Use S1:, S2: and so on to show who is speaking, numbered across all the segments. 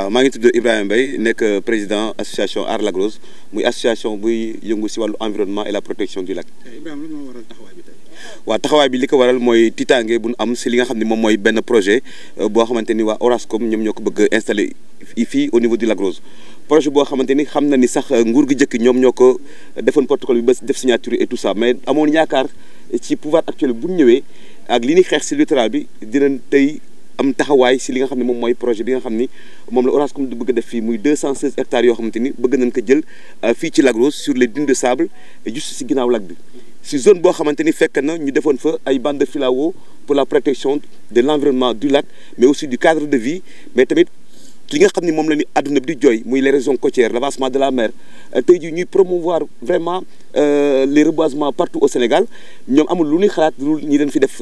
S1: waaw maa ngi tudd Ibrahima Mbaye nekk président association Aar Lac Rose muy association buy yëngu si wàllu environnement et la protection du lac.
S2: Ibrahima lan moo waral taxawaay bi tey.
S1: waaw taxawaay bi li ko waral mooy tiitaange bu ñu am si li nga xam ne moom mooy benn projet boo xamante ni waa Orascom ñoom ñoo ko bëgg a installé fii au niveau du Lac Rose. projet boo xamante ni xam na ni sax nguur gi jëkk ñoom ñoo ko defoon protocole bi ba def signature et tout ça mais amoon yaakaar ci pouvoir actuel bu ñu ñëwee ak li ñuy xeex si littoral bi dinañ tey am taxawaay si li nga xam ne moom mooy projet bi nga xam ni moom la Orascom di bëgg a def fii muy 216 hectares yoo xamante ni bëgg nañ ko jël fii ci Lac Rose sur les dunes de sable juste si ginnaaw lac bi si zone boo xamante ni fekk na ñu defoon fa ay bandes de filao pour la protection de l'environnement du lac mais aussi du cadre de vie mais tamit li nga xam ni moom la ni àdduna bi di jooy muy les régions côtières l'avancement de la mer tey jii ñuy promouvoir vraiment les reboisements partout au Sénégal ñoom amul lu ñuy xalaat lu ñi dañ fi def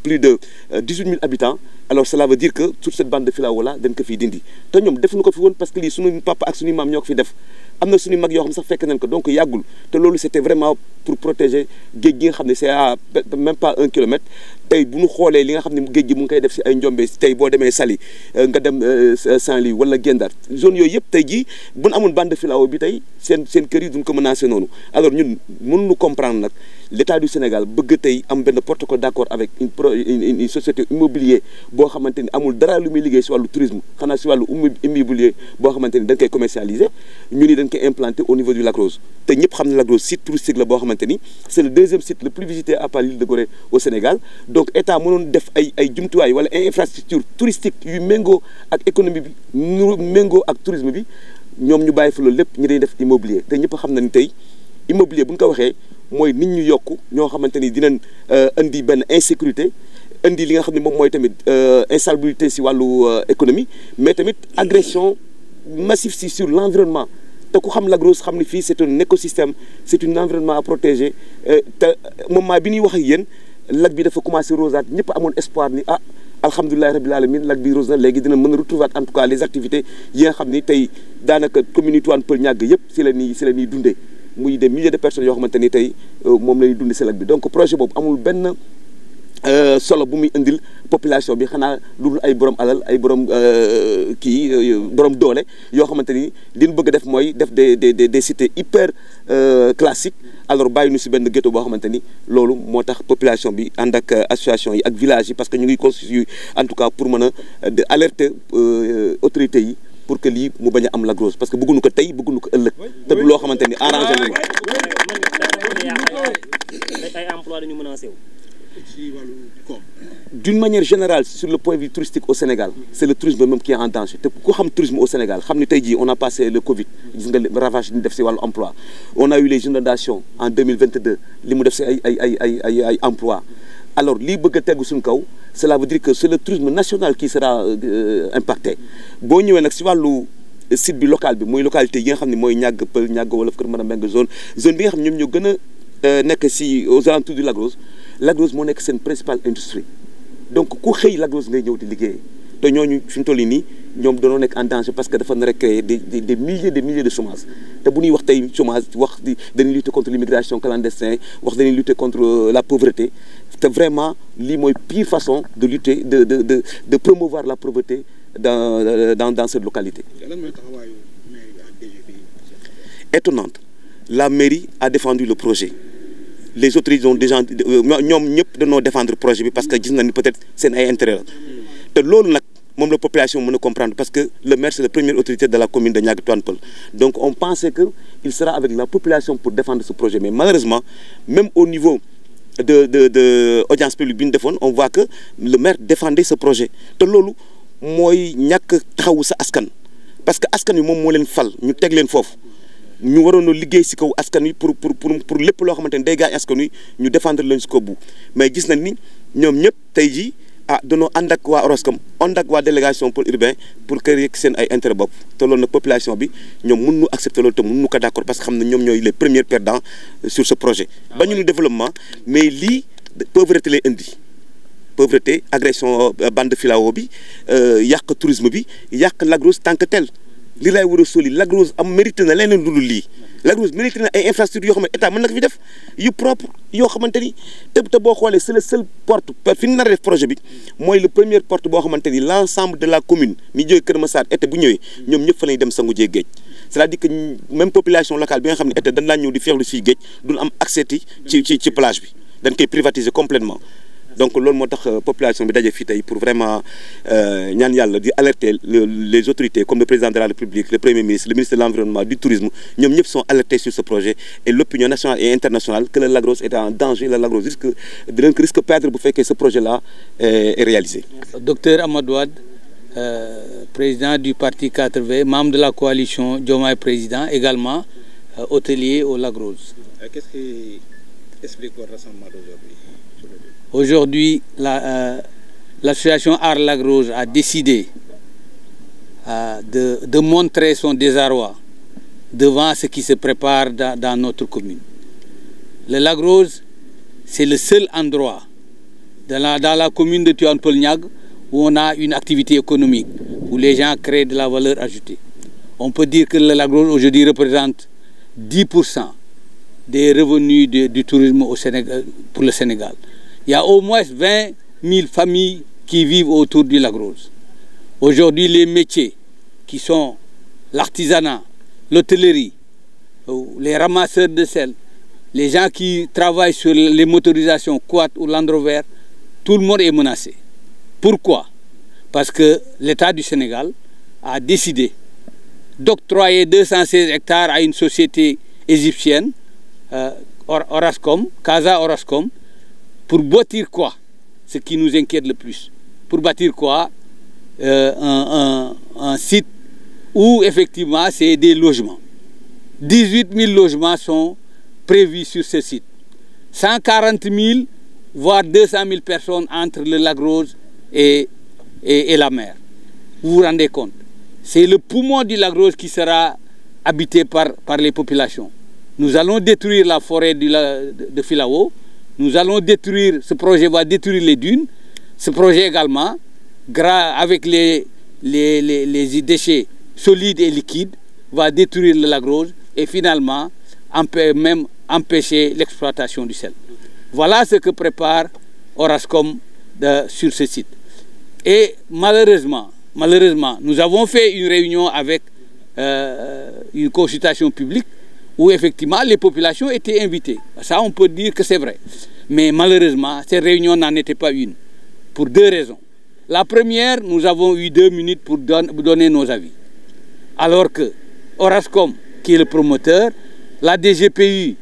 S1: plus de 18 000 habitants alors cela veut dire que toute cette bande de filao là dañ ko fiy dindi te ñoom defuñu ko fi woon parce que lii suñu papa ak suñu maam ñoo ko fi def am na suñu mag yoo xam sax fekk nañ ko donc yàggul te loolu c'était vraiment pour protéger géej gi nga xam ne c'est à même pas 1 kilomètre tey bu ñu xoolee li nga xam ne géej gi mu ngi koy def si ay njombe tey boo demee Saly nga dem Saint-Louis wala Guet-Ndar zone yooyu yëpp tey jii bu ñu amoon bande de filao bi tey seen kër yi duñ ko menacé noonu alors ñun mënuñu comprendre nag l'État du Sénégal bëgg tey am benn protocole d'accord avec une société immobilier boo xamante ni amul dara lu muy liggéey si wàllu tourisme xanaa si wàllu immobilier boo xamante ni dañ koy commercialiser ñu ni dañ koy implanter au niveau du Lac Rose te ñëpp xam ne Lac Rose site touristique la boo xamante ni c'est le deuxième site le plus visité à part l'île de Gorée au Sénégal donc état mënoon def ay jumtuwaay wala ay infrastructure touristique yu méngoo ak économie bi ñu méngoo ak tourisme bi ñoom ñu bàyyi fa loolu lépp ñu dañuy def immobilier te ñëpp xam na ni tey immobilier bu ñu ko waxee mooy nit ñu yokku ñoo xamante ni dinañ indi benn insécurité indi li nga xam ne moom mooy tamit insalubrité si wàllu économie mais tamit agression massive si sur l'environnement te ku xam Lac Rose xam ni fii c'est un écosystème c'est un environnement à protéger te moment bi ñuy wax ak yéen lac bi dafa commencé rosaat ñëpp amoon espoir ni ah alhamdulilahi rabbil alamin lac bi rose na léegi dina mën a retrouver en tout cas les activités yi nga xam ni tey daanaka commune Tivaouane Peulh Niaga yëpp si la ñuy dundee muy des milliers de personnes yoo xamante ni tey moom la ñuy dundee si lac bi donc projet boobu amul benn solo bu muy indil population bi xanaa lu dul ay borom alal ay borom borom doole yoo xamante ni li ñu bëgg a def mooy def des cités hyper classiques alors bàyyi ñu si benn ghetto boo xamante ni loolu moo tax population bi ànd ak association yi ak village yi parce que ñu ngi constitué en tout cas pour mën a alerter autorités yi pour que lii mu bañ a am Lac Rose parce que bëgguñu ko tey bëgguñu ko ëllëg te du loo xamante ni arrangé nañu
S3: ay emploi dañu menacé wu.
S1: D'une manière générale sur le point de vue touristique au Sénégal c'est le tourisme même qui est en danger te ku xam tourisme au Sénégal xam ni tey jii on a passé le Covid gis nga ravage ñu def si wàllu emploi on a eu les inondations en 2022 li mu def si ay emploi alors lii bëgg a tegu suñu kaw cela veut dire que c'est le tourisme national qui sera impacté boo ñëwee nag si wàllu site bi local bi muy localité yi nga xam ne mooy Niaga Peulh Niaga Wolof Kër Mara Mbengue zone bi nga xam ne ñoom ñoo gën a nekk si aux alentours du Lac Rose moo nekk seen principale industrie donc ku xëy Lac Rose ngay ñëw di liggéey te ñooñu fi mu toll nii ñoom dañoo nekk en danger parce que dafa nar a créer des milliers de chômage te bu ñuy wax tey chômage wax dañuy lutter contre l'immigration clandestine wax dañuy lutter contre la pauvreté te vraiment lii mooy pire façon de lutter de promouvoir la pauvreté dans cette localité. Étonnante la mairie a défendu le projet. Les autorités ont déjà ñoom ñëpp dañoo défendre projet bi parce que gis na ni peut-être seen ay intérêt la te loolu nag moom la population mën a comprendre parce que le maire c'est la première autorité de la commune de Niaga Tivaouane Peulh donc on pensait que il sera avec la population pour défendre ce projet mais malheureusement même au niveau de audience publique bi ñu defoon on voit que le maire défendait ce projet te loolu mooy ñàkk taxawu sa askan parce que askan wi moom moo leen fal ñu teg leen foofu ñu waroon a liggéey si kaw askan wi pour lépp loo xamante ni day gaañ askan wi ñu défendre leen si kaw bu mais gis nañ ni ñoom ñëpp tey jii danoo ànd ak waa Orascom ànd ak waa délégation pôle urbain pour que rek seen ay intérêt bopp te loolu nag population bi ñoom mën nu accepter loolu te mën nu ko d'accord parce que xam ne ñoom ñooy les premiers perdants sur ce projet ba ñu développement mais lii pauvreté lay indi pauvreté agression bande de filao bi yàq tourisme bi yàq Lac Rose tant que tel li lay war a soli Lac Rose am mérité na leneen lu dul lii Lac Rose mérite na ay infrastructures yoo xam ne état mën na ko fi def yu propre yoo xamante ni te boo xoolee c'est le seul porte fi ñu nar a def projet bi mooy le premier porte boo xamante ni l'ensemble de la commune mi jógee Kër Massar été bu ñëwee ñoom ñëpp fa lañuy dem sangu jee géej c'est-à-dire que même population locale bi nga xam ne été dañ laa ñëw di feexlu fii géej duñ am accès ci plage bi dañ koy privatiser complètement donc loolu moo tax population bi daje fii tey pour vraiment ñaan yàlla di alerter les autorités comme le président de la République le premier ministre le ministre de l'environnement du tourisme ñoom ñëpp sont alertés sur ce projet et l'opinion nationale et internationale que le Lac Rose est en danger le Lac Rose risque perdre bu fekkee ce projet là est réalisé.
S2: Docteur Amadou Wade, président du parti 4V, membre de la coalition Diomaye Président, également hôtelier au Lac Rose.
S4: Qu'est-ce qui explique votre rassemblement d'aujourd'hui?
S2: Aujourd'hui, l'association Aar Lac Rose a décidé de montrer son désarroi devant ce qui se prépare dans notre commune. Le Lac Rose, c'est le seul endroit dans la commune de Tivaouane-Peulh-Niaga où on a une activité économique, où les gens créent de la valeur ajoutée. On peut dire que le Lac Rose aujourd'hui représente 10% des revenus du tourisme au Sénégal, pour le Sénégal. Il y a au moins 20 000 familles qui vivent autour du Lac Rose. Aujourd'hui, les métiers qui sont l'artisanat, l'hôtellerie, les ramasseurs de sel, les gens qui travaillent sur les motorisations Quad ou Land Rover, tout le monde est menacé. Pourquoi? Parce que l'État du Sénégal a décidé d'octroyer 216 hectares à une société égyptienne, Orascom, Casa Orascom, pour bâtir quoi? Ce qui nous inquiète le plus. Pour bâtir quoi? Un site où effectivement c'est des logements. 18 000 logements sont prévus sur ce site. 140 000 voire 200 000 personnes entre le Lac Rose et la mer. Vous vous rendez compte? C'est le poumon du Lac Rose qui sera habité par les populations. Nous allons détruire la forêt de Filao. Nous allons détruire, ce projet va détruire les dunes. Ce projet également, avec les déchets solides et liquides, va détruire le Lac Rose et finalement même empêcher l'exploitation du sel. Voilà ce que prépare Orascom sur ce site. Et malheureusement, nous avons fait une réunion avec une consultation publique où effectivement les populations étaient invitées. Ça, on peut dire que c'est vrai. Mais malheureusement, cette réunion n'en était pas une, pour deux raisons. La première, nous avons eu 2 minutes pour donner nos avis. Alors que Orascom, qui est le promoteur, la DGPU,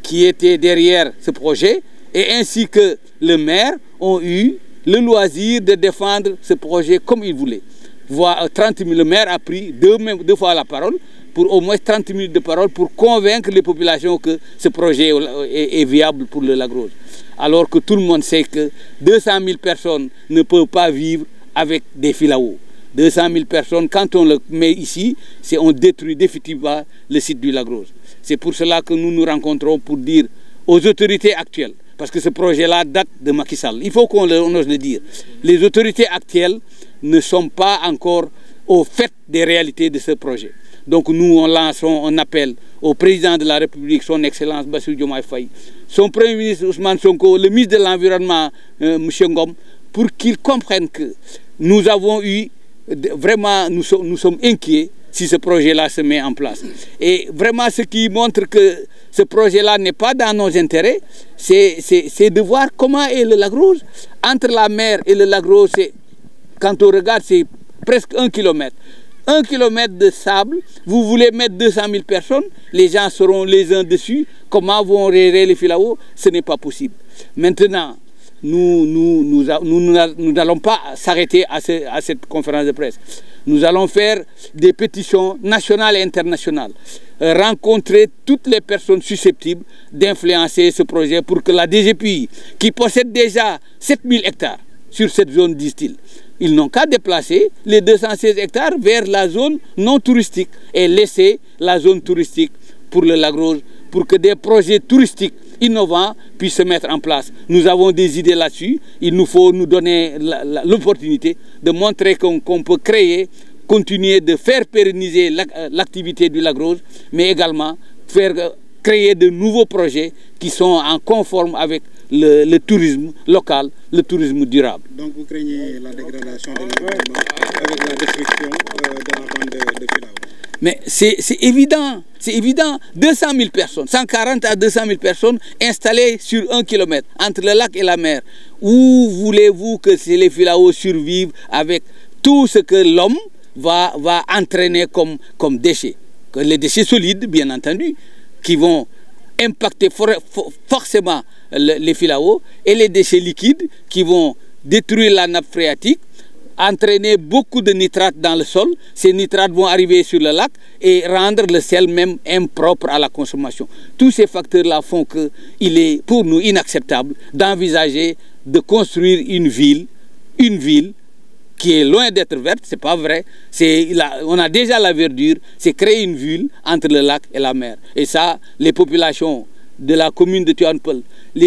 S2: qui était derrière ce projet, et ainsi que le maire, ont eu le loisir de défendre ce projet comme ils voulaient. Le maire a pris deux fois la parole, pour au moins 30 minutes de parole, pour convaincre les populations que ce projet est viable pour le Lac Rose. Alors que tout le monde sait que 200 000 personnes ne peuvent pas vivre avec des filaos. 200 000 personnes, quand on le met ici, on détruit définitivement le site du Lac Rose. C'est pour cela que nous nous rencontrons pour dire aux autorités actuelles, parce que ce projet-là date de Macky Sall, il faut qu'on ose le dire. Les autorités actuelles ne sont pas encore au fait des réalités de ce projet. Donc nous, on lançons un appel au président de la République, son Excellence Bassirou Diomaye Faye, son Premier ministre Ousmane Sonko, le ministre de l'Environnement, M. Ngom, pour qu'ils comprennent que nous avons eu, vraiment, nous sommes inquiets si ce projet-là se met en place. Et vraiment, ce qui montre que ce projet-là n'est pas dans nos intérêts, c'est de voir comment est le Lac Rose. Entre la mer et le Lac Rose, quand on regarde, c'est presque 1 kilomètre. 1 kilomètre de sable, vous voulez mettre 200 000 personnes, les gens seront les uns dessus. Comment vont gérer les filaos? Ce n'est pas possible. Maintenant, nous n'allons pas s'arrêter à cette conférence de presse. Nous allons faire des pétitions nationales et internationales, rencontrer toutes les personnes susceptibles d'influencer ce projet pour que la DGPI, qui possède déjà 7000 hectares sur cette zone, disent-ils, ils n'ont qu'à déplacer les 216 hectares vers la zone non touristique et laisser la zone touristique pour le Lac Rose, pour que des projets touristiques innovants puissent se mettre en place. Nous avons des idées là-dessus. Il nous faut nous donner l'opportunité de montrer qu'on peut créer, continuer de faire pérenniser l'activité du Lac Rose, mais également créer de nouveaux projets qui sont en conforme avec le tourisme local, le tourisme durable.
S4: Donc vous craignez la dégradation de l'environnement avec la destruction de la bande de Filao?
S2: Mais c'est évident, c'est évident. 200 000 personnes, 140 à 200 000 personnes installées sur 1 kilomètre entre le lac et la mer. Où voulez-vous que les Filao survivent avec tout ce que l'homme va entraîner comme déchets? Que les déchets solides, bien entendu, qui vont impacter forcément les Filao, et les déchets liquides qui vont détruire la nappe phréatique, entraîner beaucoup de nitrates dans le sol. Ces nitrates vont arriver sur le lac et rendre le sel même impropre à la consommation. Tous ces facteurs-là font qu'il est pour nous inacceptable d'envisager de construire une ville qui est loin d'être verte, c'est pas vrai. On a déjà la verdure, c'est créer une ville entre le lac et la mer. Et ça, les populations de la commune de Tivaouane Peulh,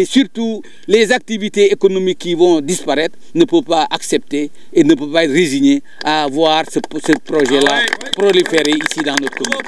S2: surtout les activités économiques qui vont disparaître, ne peuvent pas accepter et ne peuvent pas être résignés à voir ce projet-là proliférer ici dans notre commune.